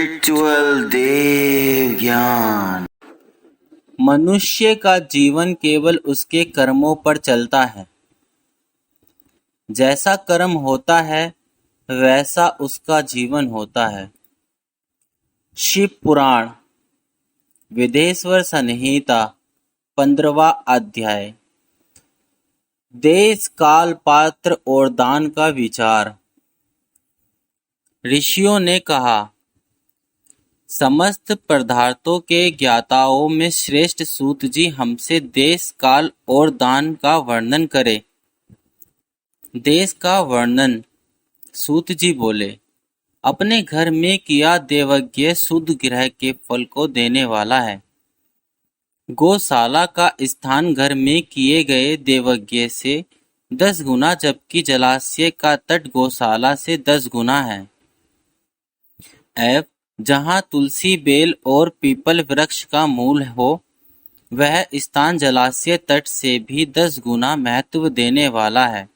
Spiritual देव ज्ञान। मनुष्य का जीवन केवल उसके कर्मों पर चलता है। जैसा कर्म होता है वैसा उसका जीवन होता है। शिव पुराण वेदेश्वर संहिता 15वां अध्याय। देश काल पात्र और दान का विचार। ऋषियों ने कहा, समस्त पदार्थों के ज्ञाताओं में श्रेष्ठ सूत जी हमसे देश काल और दान का वर्णन करें। देश का वर्णन। सूत जी बोले, अपने घर में किया देवज्ञ शुद्ध ग्रह के फल को देने वाला है। गौशाला का स्थान घर में किए गए देवज्ञ से 10 गुना, जबकि जलाशय का तट गौशाला से 10 गुना है। एवं जहाँ तुलसी बेल और पीपल वृक्ष का मूल हो, वह स्थान जलाशय तट से भी 10 गुना महत्व देने वाला है।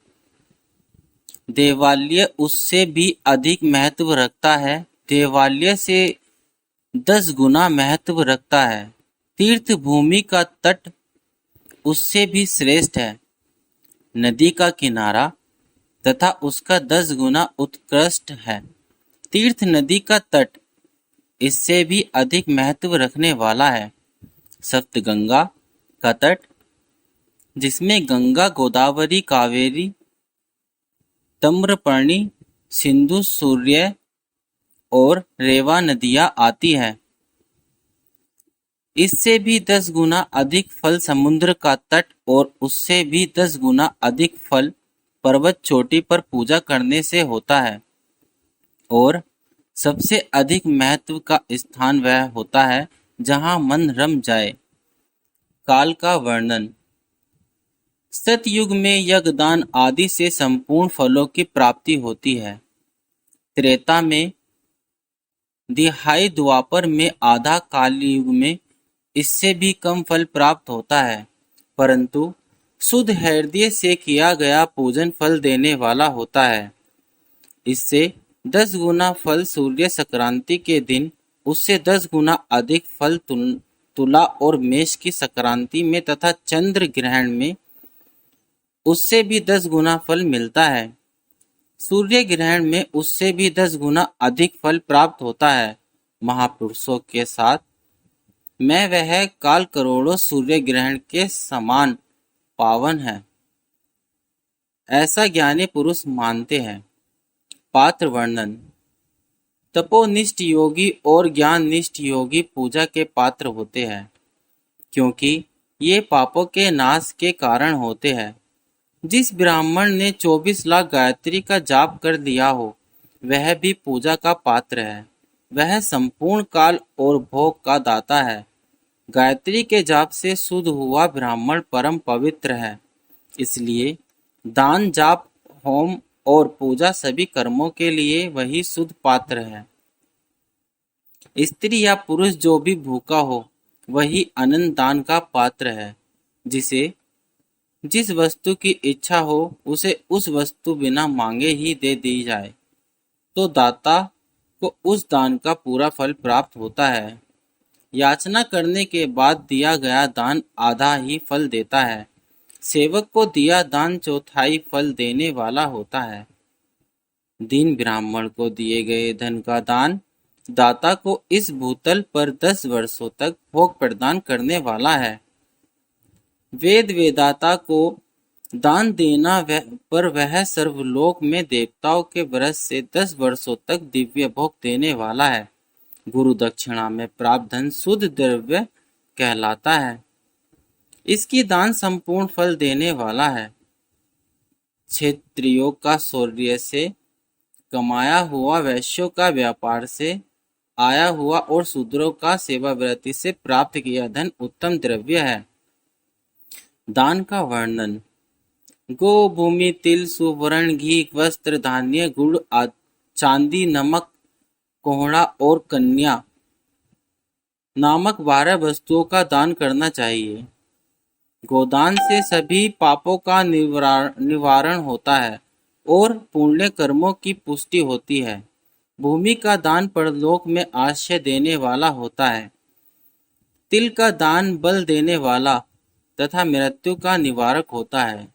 देवालय उससे भी अधिक महत्व रखता है। देवालय से 10 गुना महत्व रखता है। तीर्थ भूमि का तट उससे भी श्रेष्ठ है। नदी का किनारा तथा उसका 10 गुना उत्कृष्ट है। तीर्थ नदी का तट इससे भी अधिक महत्व रखने वाला है। सप्तगंगा का तट, जिसमें गंगा, गोदावरी, कावेरी, ताम्रपर्णी, सिंधु, सूर्य और रेवा नदियां आती हैं, इससे भी 10 गुना अधिक फल समुद्र का तट और उससे भी 10 गुना अधिक फल पर्वत चोटी पर पूजा करने से होता है। और सबसे अधिक महत्व का स्थान वह होता है जहाँ मन रम जाए। काल का वर्णन। सतयुग में यज्ञदान आदि से संपूर्ण फलों की प्राप्ति होती है। त्रेता में दिहाई, द्वापर में आधा, कालयुग में इससे भी कम फल प्राप्त होता है, परंतु शुद्ध हृदय से किया गया पूजन फल देने वाला होता है। इससे 10 गुना फल सूर्य संक्रांति के दिन, उससे 10 गुना अधिक फल तुला और मेष की संक्रांति में तथा चंद्र ग्रहण में उससे भी 10 गुना फल मिलता है। सूर्य ग्रहण में उससे भी 10 गुना अधिक फल प्राप्त होता है। महापुरुषों के साथ मैं वह काल करोड़ों सूर्य ग्रहण के समान पावन है, ऐसा ज्ञानी पुरुष मानते हैं। पात्र वर्णन। तपोनिष्ठ योगी और ज्ञाननिष्ठ योगी पूजा के पात्र होते हैं, क्योंकि ये पापों के नाश के कारण होते हैं। जिस ब्राह्मण ने 24 लाख गायत्री का जाप कर लिया हो, वह भी पूजा का पात्र है। वह संपूर्ण काल और भोग का दाता है। गायत्री के जाप से शुद्ध हुआ ब्राह्मण परम पवित्र है। इसलिए दान, जाप, होम और पूजा सभी कर्मों के लिए वही शुद्ध पात्र है। स्त्री या पुरुष जो भी भूखा हो, वही अनंत दान का पात्र है। जिसे जिस वस्तु की इच्छा हो, उसे उस वस्तु बिना मांगे ही दे दी जाए, तो दाता को उस दान का पूरा फल प्राप्त होता है। याचना करने के बाद दिया गया दान आधा ही फल देता है। सेवक को दिया दान चौथाई फल देने वाला होता है। दीन ब्राह्मण को दिए गए धन का दान दाता को इस भूतल पर 10 वर्षों तक भोग प्रदान करने वाला है। वेद वेदाता को दान देना पर वह सर्वलोक में देवताओं के वरस से 10 वर्षों तक दिव्य भोग देने वाला है। गुरु दक्षिणा में प्राप्त धन शुद्ध द्रव्य कहलाता है। इसकी दान संपूर्ण फल देने वाला है। क्षत्रियों का शौर्य से कमाया हुआ, वैश्यों का व्यापार से आया हुआ और शूद्रों का सेवावृत्ति से प्राप्त किया धन उत्तम द्रव्य है। दान का वर्णन। गो, भूमि, तिल, सुवर्ण, घी, वस्त्र, धान्य, गुड़, चांदी, नमक, कोहड़ा और कन्या नामक 12 वस्तुओं का दान करना चाहिए। गोदान से सभी पापों का निवारण होता है और पुण्य कर्मों की पुष्टि होती है। भूमि का दान परलोक में आश्रय देने वाला होता है। तिल का दान बल देने वाला तथा मृत्यु का निवारक होता है।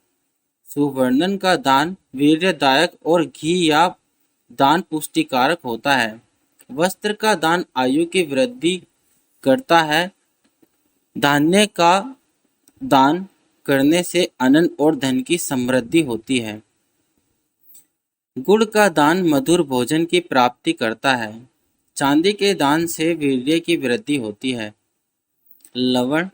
सुवर्णन का दान वीर्यदायक और घी या दान पुष्टिकारक होता है। वस्त्र का दान आयु की वृद्धि करता है। धान्य का दान करने से अन्न और धन की समृद्धि होती है। गुड़ का दान मधुर भोजन की प्राप्ति करता है। चांदी के दान से वीर्य की वृद्धि होती है। लवण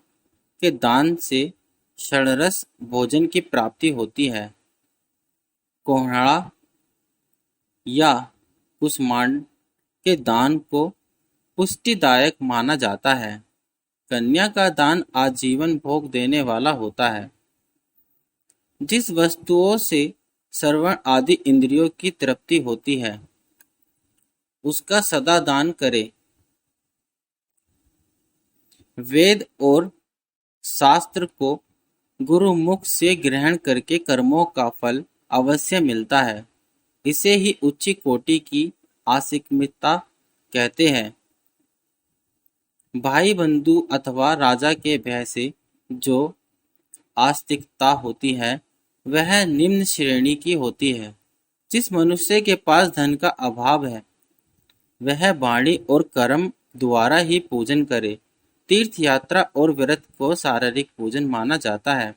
के दान से षडरस भोजन की प्राप्ति होती है। कोहड़ा या कुसमांड के दान को पुष्टिदायक माना जाता है। कन्या का दान आजीवन भोग देने वाला होता है। जिस वस्तुओं से श्रवण आदि इंद्रियों की तृप्ति होती है उसका सदा दान करे। वेद और शास्त्र को गुरु मुख से ग्रहण करके कर्मों का फल अवश्य मिलता है। इसे ही उच्च कोटि की आस्तिकता कहते हैं। भाई बंधु अथवा राजा के भय से जो आस्तिकता होती है वह निम्न श्रेणी की होती है। जिस मनुष्य के पास धन का अभाव है वह वाणी और कर्म द्वारा ही पूजन करे। तीर्थ यात्रा और व्रत को शारीरिक पूजन माना जाता है।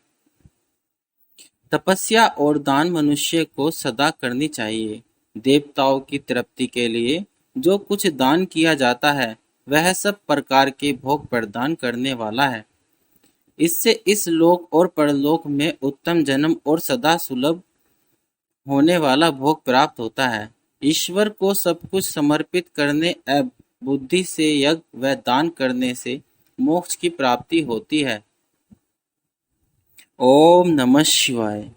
तपस्या और दान मनुष्य को सदा करनी चाहिए। देवताओं की तृप्ति के लिए जो कुछ दान किया जाता है वह सब प्रकार के भोग प्रदान करने वाला है। इससे इस लोक और परलोक में उत्तम जन्म और सदा सुलभ होने वाला भोग प्राप्त होता है। ईश्वर को सब कुछ समर्पित करने एवं बुद्धि से यज्ञ व दान करने से मोक्ष की प्राप्ति होती है। ओम नमः शिवाय।